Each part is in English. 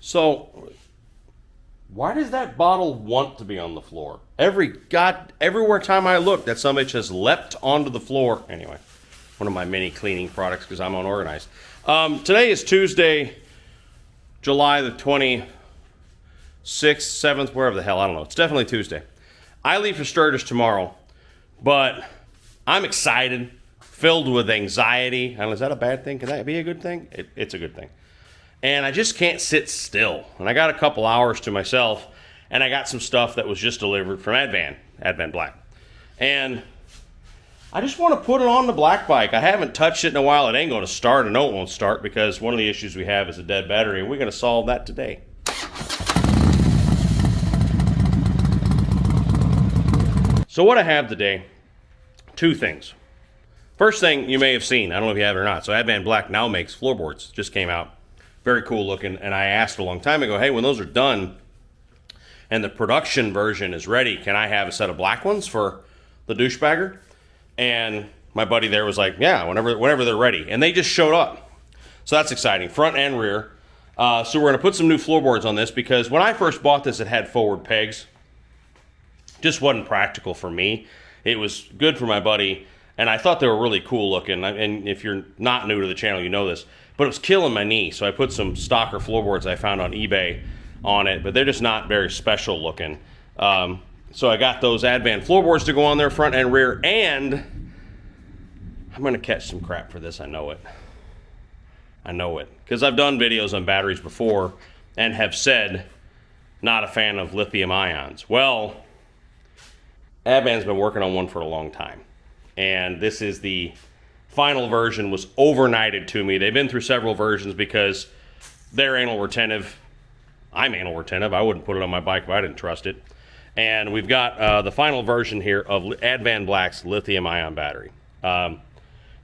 So, why does that bottle want to be on the floor? Everywhere time I look, that somebody just leapt onto the floor. Anyway, one of my mini cleaning products because I'm unorganized. Today is Tuesday, July the 26th, 7th, wherever the hell, I don't know. It's definitely Tuesday. I leave for Sturgis tomorrow, but I'm excited, filled with anxiety. I don't know, is that a bad thing? Can that be a good thing? It's a good thing. And I just can't sit still. And I got a couple hours to myself, and I got some stuff that was just delivered from Advanblack. And I just want to put it on the black bike. I haven't touched it in a while. It ain't going to start. I know it won't start because one of the issues we have is a dead battery, and we're going to solve that today. So what I have today, two things. First thing you may have seen, I don't know if you have it or not. So Advanblack now makes floorboards. Just came out. Very cool looking, and I asked a long time ago, hey, when those are done and the production version is ready, can I have a set of black ones for the douchebagger? And my buddy there was like, yeah, whenever they're ready. And they just showed up. So that's exciting, front and rear. So we're going to put some new floorboards on this because when I first bought this, it had forward pegs. Just wasn't practical for me. It was good for my buddy, and I thought they were really cool looking. And if you're not new to the channel, you know this. But it was killing my knee, so I put some stocker floorboards I found on eBay on it, but they're just not very special looking. So I got those Advan floorboards to go on there, front and rear, and I'm going to catch some crap for this. I know it. I know it. Because I've done videos on batteries before and have said, not a fan of lithium ions. Well, Advan's been working on one for a long time, and this is the final version. Was overnighted to me. They've been through several versions because they're anal retentive. I'm anal retentive. I wouldn't put it on my bike if I didn't trust it. And we've got the final version here of Advanblack's lithium ion battery.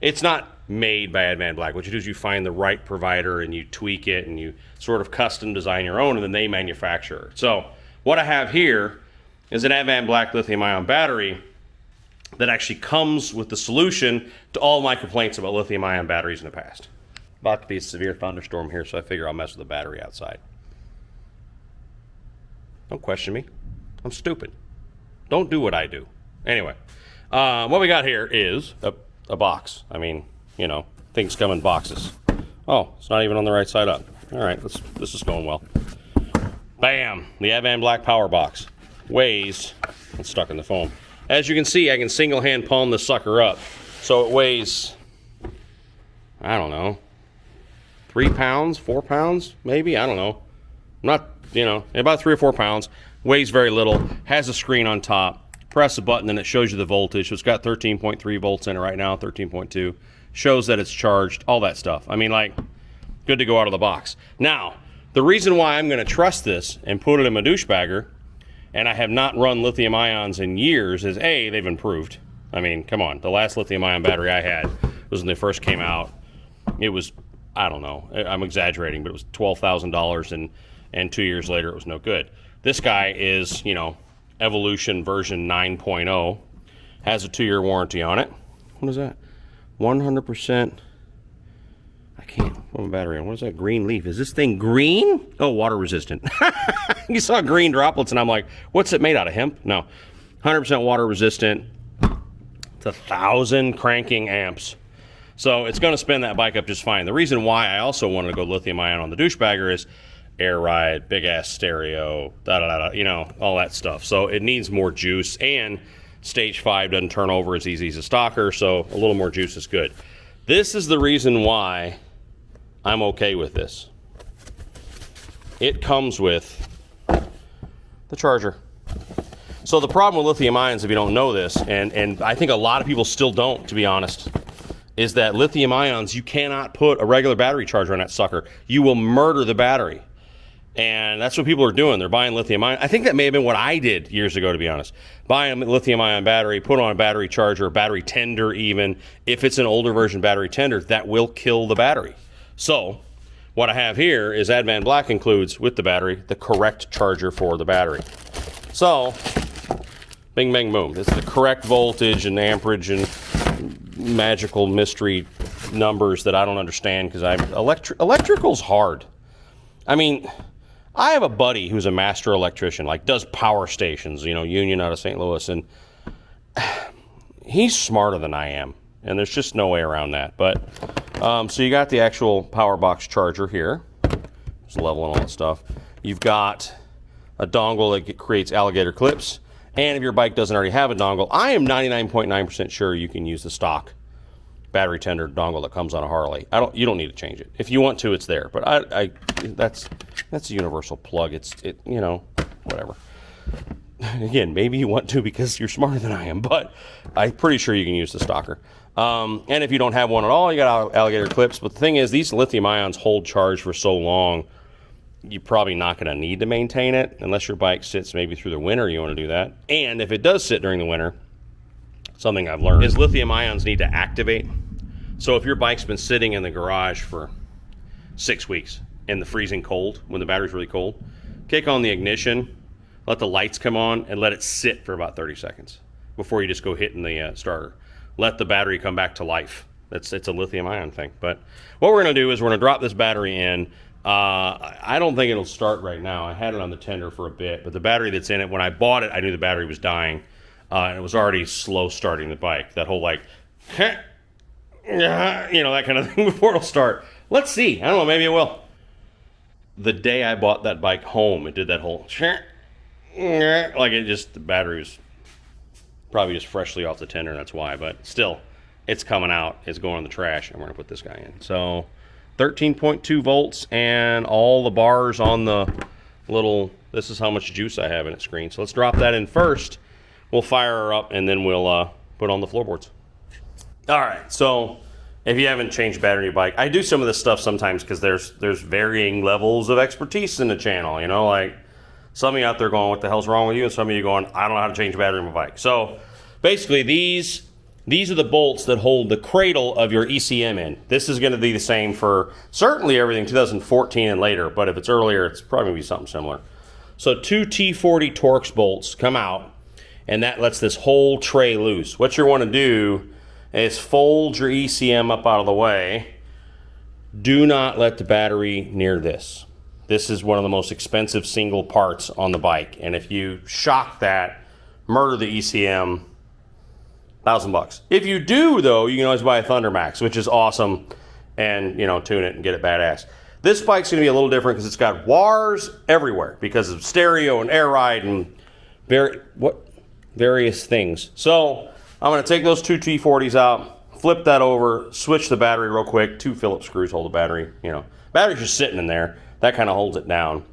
It's not made by Advanblack. What you do is you find the right provider and you tweak it and you sort of custom design your own, and then they manufacture it. So what I have here is an Advanblack lithium ion battery that actually comes with the solution to all my complaints about lithium ion batteries in the past. About to be a severe thunderstorm here, so I figure I'll mess with the battery outside. Don't question me. I'm stupid. Don't do what I do. Anyway, what we got here is a box. I mean, you know, things come in boxes. Oh, it's not even on the right side up. All right, this is going well. Bam, the Advanblack power box. Weighs, it's stuck in the foam. As you can see, I can single-hand palm this sucker up. So it weighs, I don't know, 3 pounds, 4 pounds, maybe? I don't know. Not, you know, about 3 or 4 pounds. Weighs very little. Has a screen on top. Press a button and it shows you the voltage. So it's got 13.3 volts in it right now, 13.2. Shows that it's charged, all that stuff. I mean, like, good to go out of the box. Now, the reason why I'm going to trust this and put it in my douchebagger, and I have not run lithium ions in years, is A, they've improved. I mean, come on. The last lithium ion battery I had was when they first came out. It was, I don't know, I'm exaggerating, but it was $12,000, and 2 years later it was no good. This guy is, you know, Evolution version 9.0, has a 2-year warranty on it. What is that? 100%. I can't put my battery on. What is that green leaf? Is this thing green? Oh, water resistant. You saw green droplets and I'm like, what's it made out of, hemp? No. 100% water resistant. It's 1,000 cranking amps. So it's going to spin that bike up just fine. The reason why I also wanted to go lithium ion on the douchebagger is air ride, big ass stereo, you know, all that stuff. So it needs more juice, and stage 5 doesn't turn over as easy as a stocker, so a little more juice is good. This is the reason why I'm okay with this. It comes with the charger. So the problem with lithium ions, if you don't know this, and I think a lot of people still don't, to be honest, is that lithium ions, you cannot put a regular battery charger on that sucker. You will murder the battery. And that's what people are doing. They're buying lithium ion. I think that may have been what I did years ago, to be honest. Buy a lithium ion battery, put on a battery charger, a battery tender even. If it's an older version battery tender, that will kill the battery. So what I have here is Advanblack includes with the battery the correct charger for the battery. So bing, bang, boom. It's the correct voltage and amperage and magical mystery numbers that I don't understand because electrical's hard. I mean, I have a buddy who's a master electrician, like does power stations, you know, Union out of St. Louis, and he's smarter than I am, and there's just no way around that. But so you got the actual power box charger here, just level and all that stuff. You've got a dongle that creates alligator clips, and if your bike doesn't already have a dongle, I am 99.9% sure you can use the stock battery tender dongle that comes on a Harley. You don't need to change it. If you want to, it's there. But that's a universal plug. You know, whatever. Again, maybe you want to because you're smarter than I am, but I'm pretty sure you can use the stocker. And if you don't have one at all, you got alligator clips. But the thing is, these lithium ions hold charge for so long, you're probably not going to need to maintain it unless your bike sits maybe through the winter. You want to do that. And if it does sit during the winter, something I've learned is lithium ions need to activate. So if your bike's been sitting in the garage for 6 weeks in the freezing cold, when the battery's really cold, kick on the ignition, let the lights come on, and let it sit for about 30 seconds before you just go hitting the starter. Let the battery come back to life. It's a lithium ion thing. But what we're going to do is we're going to drop this battery in. I don't think it'll start right now. I had it on the tender for a bit, but the battery that's in it, when I bought it, I knew the battery was dying, and it was already slow starting the bike. That whole like, you know, that kind of thing before it'll start. Let's see. I don't know. Maybe it will. The day I bought that bike home, it did that whole like the battery was probably just freshly off the tender. That's why. But still, it's coming out. It's going in the trash, and we're gonna put this guy in. So 13.2 volts, and all the bars on the little. This is how much juice I have in its screen. So let's drop that in first. We'll fire her up, and then we'll put on the floorboards. All right, so if you haven't changed battery in your bike, I do some of this stuff sometimes because there's varying levels of expertise in the channel, you know, like some of you out there going, what the hell's wrong with you? And some of you going, I don't know how to change battery in my bike. So basically these are the bolts that hold the cradle of your ECM in. This is gonna be the same for certainly everything 2014 and later, but if it's earlier, it's probably gonna be something similar. So two T40 Torx bolts come out, and that lets this whole tray loose. What you wanna do is fold your ECM up out of the way. Do not let the battery near this. This is one of the most expensive single parts on the bike. And if you shock that, murder the ECM, $1,000. If you do though, you can always buy a Thundermax, which is awesome, and you know, tune it and get it badass. This bike's gonna be a little different because it's got wires everywhere because of stereo and air ride and various things. So I'm going to take those two T40s out, flip that over, switch the battery real quick. 2 Phillips screws hold the battery. You know, battery's just sitting in there. That kind of holds it down.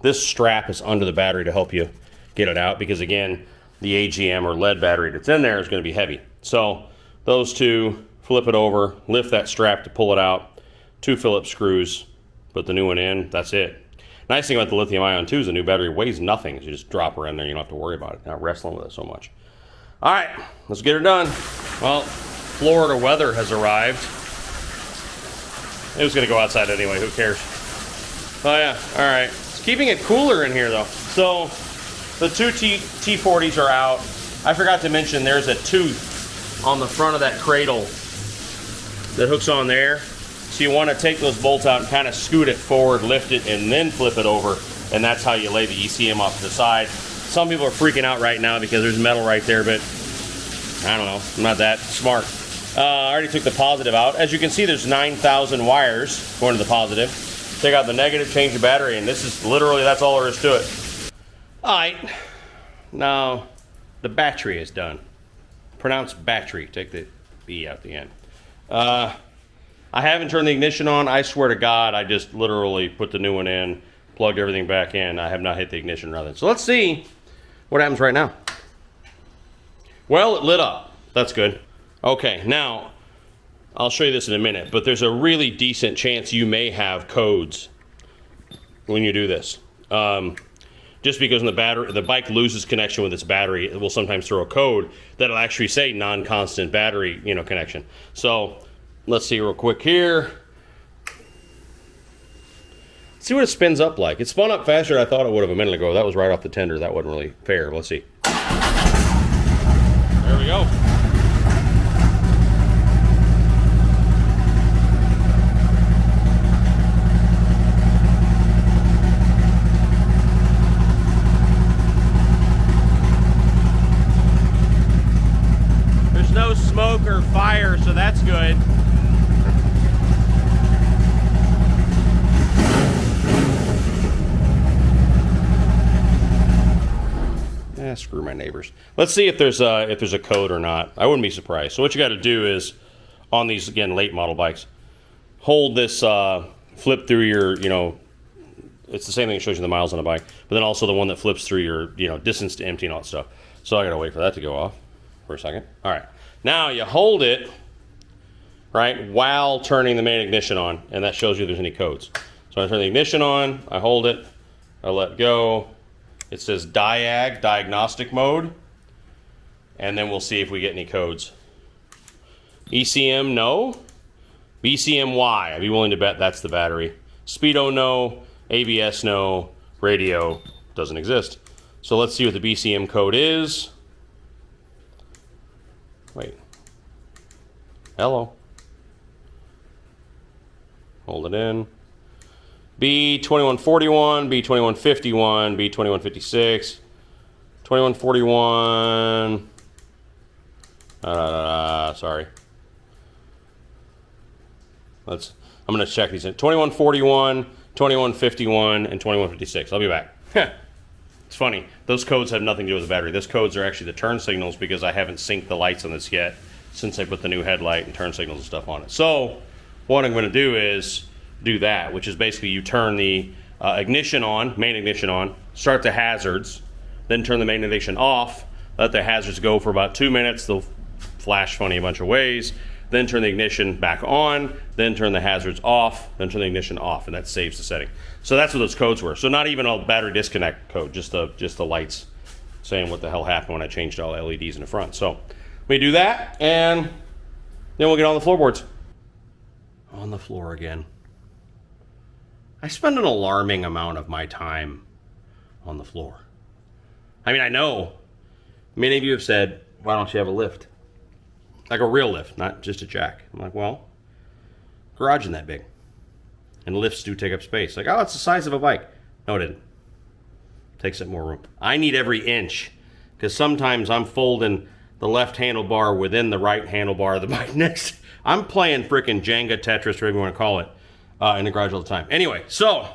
This strap is under the battery to help you get it out because, again, the AGM or lead battery that's in there is going to be heavy. So those two, flip it over, lift that strap to pull it out. 2 Phillips screws, put the new one in. That's it. Nice thing about the lithium ion too is the new battery weighs nothing. You just drop her in there. You don't have to worry about it. Not wrestling with it so much. All right, let's get her done. Well, Florida weather has arrived. It was gonna go outside anyway, who cares? Oh yeah, all right. It's keeping it cooler in here though. So the two T40s are out. I forgot to mention there's a tooth on the front of that cradle that hooks on there. So you wanna take those bolts out and kind of scoot it forward, lift it, and then flip it over. And that's how you lay the ECM off to the side. Some people are freaking out right now because there's metal right there, but I don't know. I'm not that smart. I already took the positive out. As you can see, there's 9,000 wires going to the positive. Take out the negative, change the battery, and this is literally, that's all there is to it. All right. Now, the battery is done. Pronounced battery. Take the B out the end. I haven't turned the ignition on. I swear to God, I just literally put the new one in, plugged everything back in. I have not hit the ignition or nothing. So let's see what happens right now. Well, it lit up. That's good. Okay, now, I'll show you this in a minute, but there's a really decent chance you may have codes when you do this. Just because when the bike loses connection with its battery, it will sometimes throw a code that'll actually say non-constant battery, connection. So let's see real quick here. See what it spins up like. It spun up faster than I thought it would have a minute ago. That was right off the tender. That wasn't really fair. Let's see. There we go. screw my neighbors. Let's see if there's a code or not. I wouldn't be surprised. So what you got to do is, on these, again, late model bikes, hold this, flip through your, you know, it's the same thing that shows you the miles on the bike, but then also the one that flips through your, you know, distance to empty and all that stuff. So I got to wait for that to go off for a second. All right. Now you hold it, right, while turning the main ignition on, and that shows you if there's any codes. So I turn the ignition on, I hold it, I let go. It says diagnostic mode, and then we'll see if we get any codes. ECM, no. BCMY, I'd be willing to bet that's the battery. Speedo, no. ABS, no. Radio doesn't exist. So let's see what the BCM code is. Wait. Hello. Hold it in. B2141, B2151, B2156, 2141. Sorry. I'm going to check these in. 2141, 2151, and 2156. I'll be back. It's funny. Those codes have nothing to do with the battery. Those codes are actually the turn signals because I haven't synced the lights on this yet since I put the new headlight and turn signals and stuff on it. So what I'm going to do is do that, which is basically you turn the ignition on, main ignition on, start the hazards, then turn the main ignition off, let the hazards go for about 2 minutes. They'll flash funny a bunch of ways. Then turn the ignition back on, then turn the hazards off, then turn the ignition off, and that saves the setting. So that's what those codes were. So not even a battery disconnect code, just the lights saying what the hell happened when I changed all LEDs in the front. So we do that, and then we'll get on the floorboards. On the floor again. I spend an alarming amount of my time on the floor. I mean, I know many of you have said, why don't you have a lift? Like a real lift, not just a jack. I'm like, well, garage isn't that big. And lifts do take up space. Like, oh, it's the size of a bike. No, it isn't. Takes up more room. I need every inch, because sometimes I'm folding the left handlebar within the right handlebar of the bike next. I'm playing freaking Jenga, Tetris, whatever you want to call it, in the garage all the time. Anyway, so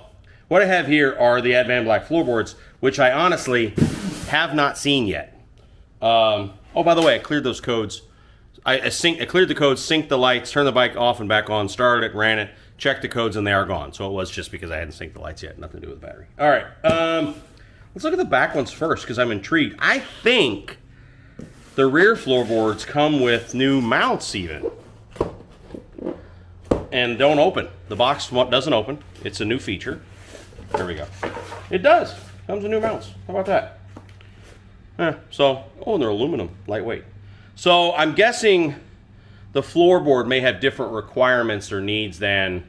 what I have here are the Advanblack floorboards, which I honestly have not seen yet. Oh, by the way, I cleared those codes. I cleared the codes, synced the lights, turned the bike off and back on, started it, ran it, checked the codes, and they are gone. So it was just because I hadn't synced the lights yet. Nothing to do with the battery. All right. Let's look at the back ones first because I'm intrigued. I think the rear floorboards come with new mounts even. And don't open. The box doesn't open. It's a new feature. There we go. It does. Comes with new mounts. How about that? And they're aluminum, lightweight. So I'm guessing the floorboard may have different requirements or needs than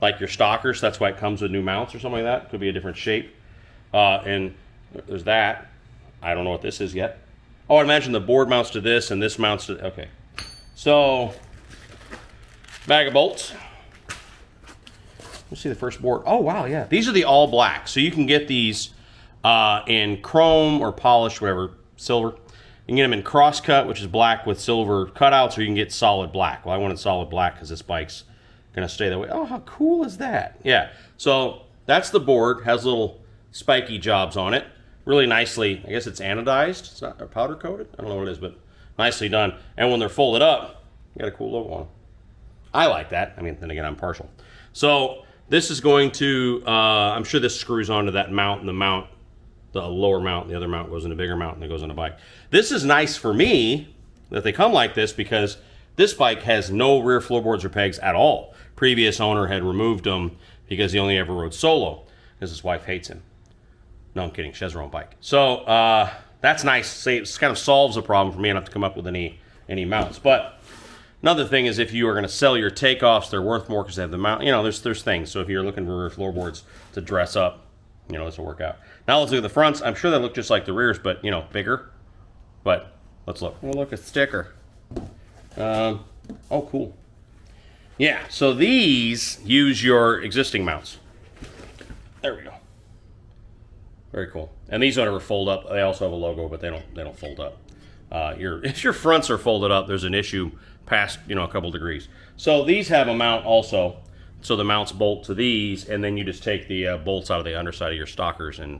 like your stockers. That's why it comes with new mounts or something like that. Could be a different shape. And there's that. I don't know what this is yet. Oh, I imagine the board mounts to this and this mounts to, okay. So, bag of bolts. Let's see the first board. Oh, wow, yeah. These are the all black. So you can get these in chrome or polished, whatever, silver. You can get them in crosscut, which is black with silver cutouts, or you can get solid black. Well, I wanted solid black because this bike's going to stay that way. Oh, how cool is that? Yeah, so that's the board. Has little spiky jobs on it. Really nicely, I guess it's anodized. It's not powder coated. I don't know what it is, but nicely done. And when they're folded up, you got a cool logo on them. I like that. I mean, then again, I'm partial. So this is going to, I'm sure this screws onto that mount, and the lower mount, the other mount goes in a bigger mount, and it goes on the bike. This is nice for me that they come like this because this bike has no rear floorboards or pegs at all. Previous owner had removed them because he only ever rode solo because his wife hates him. No, I'm kidding. She has her own bike. So that's nice. It kind of solves a problem for me. I don't have to come up with any mounts. But another thing is if you are going to sell your takeoffs, they're worth more because they have the mount. You know, there's things. So if you're looking for rear floorboards to dress up, you know, this will work out. Now let's look at the fronts. I'm sure they look just like the rears, but, you know, bigger. But let's look. We'll look at the sticker. Oh, cool. Yeah, so these use your existing mounts. There we go. Very cool. And these don't ever fold up. They also have a logo, but they don't fold up. If your fronts are folded up, there's an issue past, you know, a couple degrees. So these have a mount also. So the mounts bolt to these, and then you just take the bolts out of the underside of your stockers and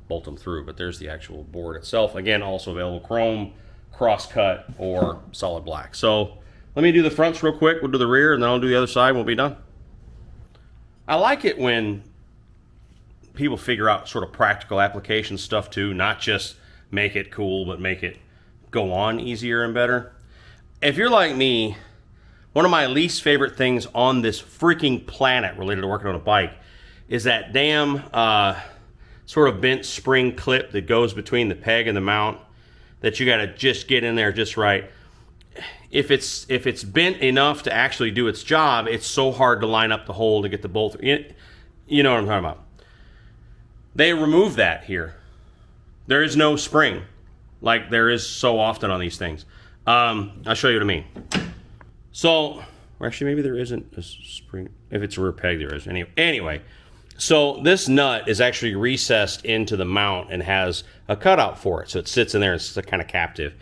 bolt them through. But there's the actual board itself. Again, also available chrome, cross-cut, or solid black. So let me do the fronts real quick. We'll do the rear, and then I'll do the other side, and we'll be done. I like it when people figure out sort of practical application stuff too, not just make it cool, but make it go on easier and better. If you're like me, one of my least favorite things on this freaking planet related to working on a bike is that damn sort of bent spring clip that goes between the peg and the mount that you got to just get in there just right. If it's bent enough to actually do its job, it's so hard to line up the hole to get the bolt. You know what I'm talking about. They remove that here. There is no spring like there is so often on these things. I'll show you what I mean. So, or actually maybe there isn't a spring. If it's a rear peg, there is. Anyway, so this nut is actually recessed into the mount and has a cutout for it. So it sits in there. It's kind of captive.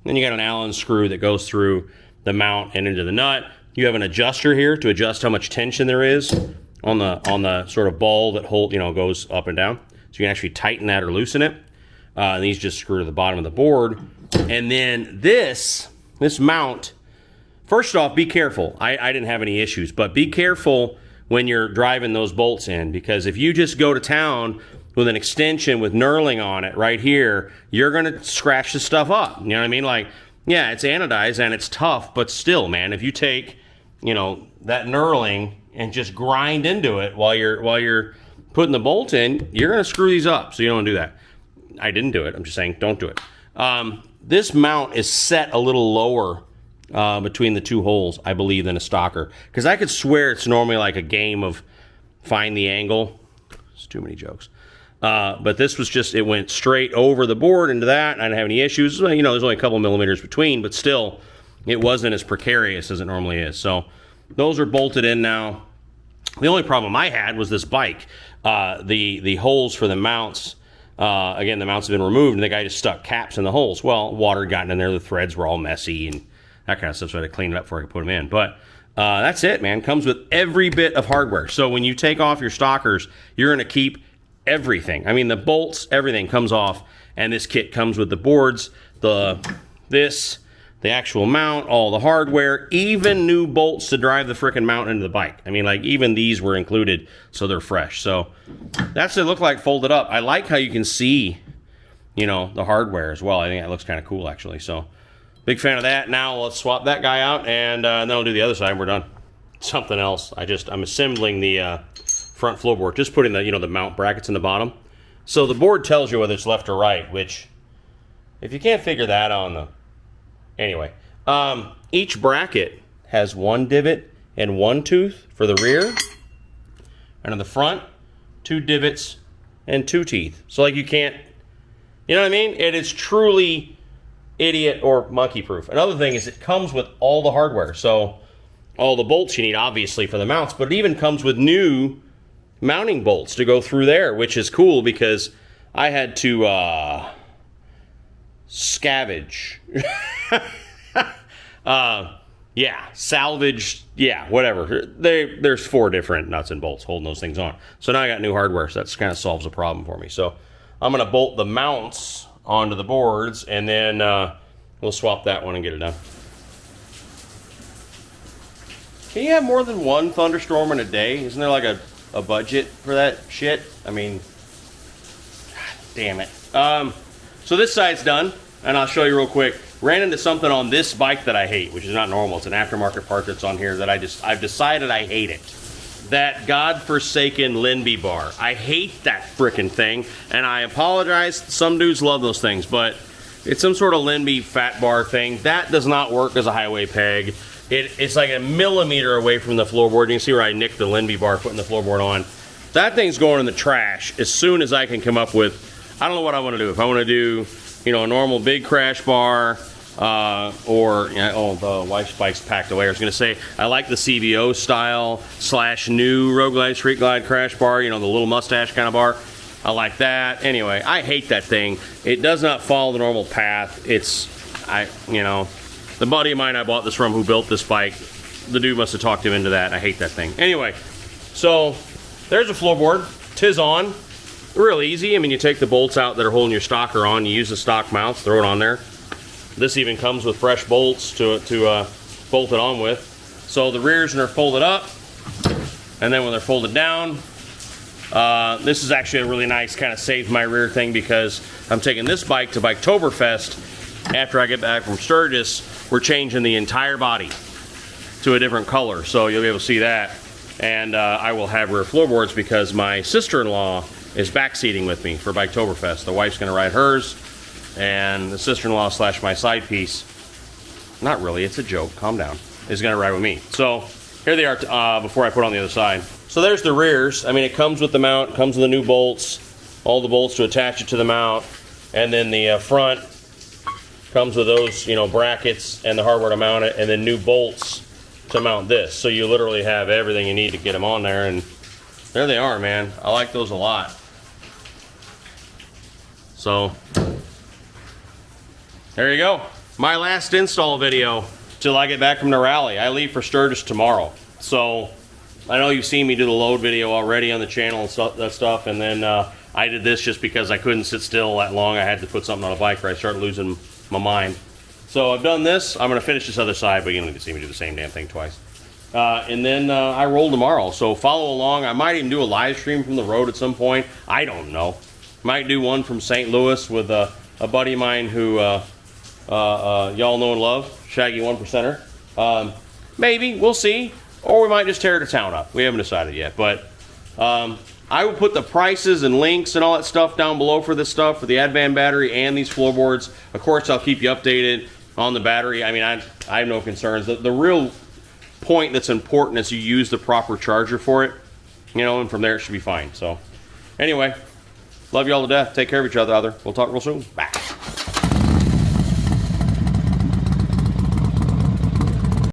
Then you got an Allen screw that goes through the mount and into the nut. You have an adjuster here to adjust how much tension there is on the sort of ball that goes up and down. So you can actually tighten that or loosen it. And these just screw to the bottom of the board. And then this mount, first off, be careful. I didn't have any issues, but be careful when you're driving those bolts in, because if you just go to town with an extension with knurling on it right here, you're going to scratch the stuff up. You know what I mean? Like, yeah, it's anodized and it's tough, but still, man, if you take, that knurling and just grind into it while you're putting the bolt in, you're going to screw these up. So you don't want to do that. I didn't do it. I'm just saying, don't do it. This mount is set a little lower between the two holes, I believe, than a stocker. Because I could swear it's normally like a game of find the angle. It's too many jokes. But this was just, it went straight over the board into that. I didn't have any issues. There's only a couple millimeters between, but still, it wasn't as precarious as it normally is. So those are bolted in now. The only problem I had was this bike. The holes for the mounts, again, the mounts have been removed, and the guy just stuck caps in the holes. Well, water had gotten in there, the threads were all messy, and that kind of stuff, so I had to clean it up before I could put them in. But that's it, man. Comes with every bit of hardware. So when you take off your stockers, you're going to keep everything. I mean, the bolts, everything comes off, and this kit comes with the boards, the actual mount, all the hardware, even new bolts to drive the frickin' mount into the bike. I mean, like, even these were included, so they're fresh. So that's what it looked like folded up. I like how you can see, the hardware as well. I think that looks kind of cool, actually. So big fan of that. Now let's swap that guy out, and then I'll do the other side, and we're done. Something else. I'm assembling the front floorboard, just putting the mount brackets in the bottom. So the board tells you whether it's left or right, which, if you can't figure that out anyway, each bracket has one divot and one tooth for the rear, and on the front, 2 divots and 2 teeth. So like you can't, you know what I mean? It is truly idiot or monkey proof. Another thing is it comes with all the hardware. So all the bolts you need, obviously, for the mounts, but it even comes with new mounting bolts to go through there, which is cool because I had to scavenge. Salvage, whatever. There's 4 different nuts and bolts holding those things on. So now I got new hardware, so that kind of solves a problem for me. So I'm going to bolt the mounts onto the boards, and then we'll swap that one and get it done. Can you have more than one thunderstorm in a day? Isn't there like a budget for that shit? I mean, God damn it. So this side's done, and I'll show you real quick. Ran into something on this bike that I hate, which is not normal. It's an aftermarket part that's on here that I've decided I hate it. That godforsaken Linby bar. I hate that frickin' thing, and I apologize. Some dudes love those things, but it's some sort of Linby fat bar thing. That does not work as a highway peg. It's like a millimeter away from the floorboard. You can see where I nicked the Linby bar putting the floorboard on. That thing's going in the trash as soon as I can come up with, I don't know what I want to do. If I want to do, a normal big crash bar, the wife's bike's packed away. I was going to say, I like the CVO style / new Road Glide Street Glide crash bar, the little mustache kind of bar. I like that. Anyway, I hate that thing. It does not follow the normal path. The buddy of mine I bought this from who built this bike, the dude must have talked him into that. I hate that thing. Anyway, so there's a floorboard. 'Tis on. real easy. I mean, you take the bolts out that are holding your stocker on, you use the stock mounts, throw it on there. This even comes with fresh bolts to bolt it on with. So the rears are folded up, and then when they're folded down, this is actually a really nice kind of save my rear thing, because I'm taking this bike to Biketoberfest. After I get back from Sturgis, we're changing the entire body to a different color, so you'll be able to see that. And I will have rear floorboards because my sister-in-law is backseating with me for Biketoberfest. The wife's gonna ride hers, and the sister-in-law slash my side piece, not really, it's a joke, calm down, is gonna ride with me. So here they are before I put on the other side. So there's the rears. I mean, it comes with the mount, comes with the new bolts, all the bolts to attach it to the mount, and then the front comes with those, you know, brackets and the hardware to mount it, and then new bolts to mount this. So you literally have everything you need to get them on there, and there they are, man. I like those a lot. So there you go. My last install video till I get back from the rally. I leave for Sturgis tomorrow. So I know you've seen me do the load video already on the channel and that stuff, and then I did this just because I couldn't sit still that long. I had to put something on a bike or I started losing my mind. So I've done this. I'm gonna finish this other side, but you don't need to see me do the same damn thing twice. And then I roll tomorrow, so follow along. I might even do a live stream from the road at some point. I don't know. Might do one from St. Louis with a buddy of mine who y'all know and love, Shaggy 1%er. Maybe, we'll see. Or we might just tear the town up. We haven't decided yet, but I will put the prices and links and all that stuff down below for this stuff, for the Advan battery and these floorboards. Of course, I'll keep you updated on the battery. I mean, I have no concerns. The real point that's important is you use the proper charger for it, you know, and from there it should be fine. So anyway, love you all to death. Take care of each other out there. We'll talk real soon. Bye.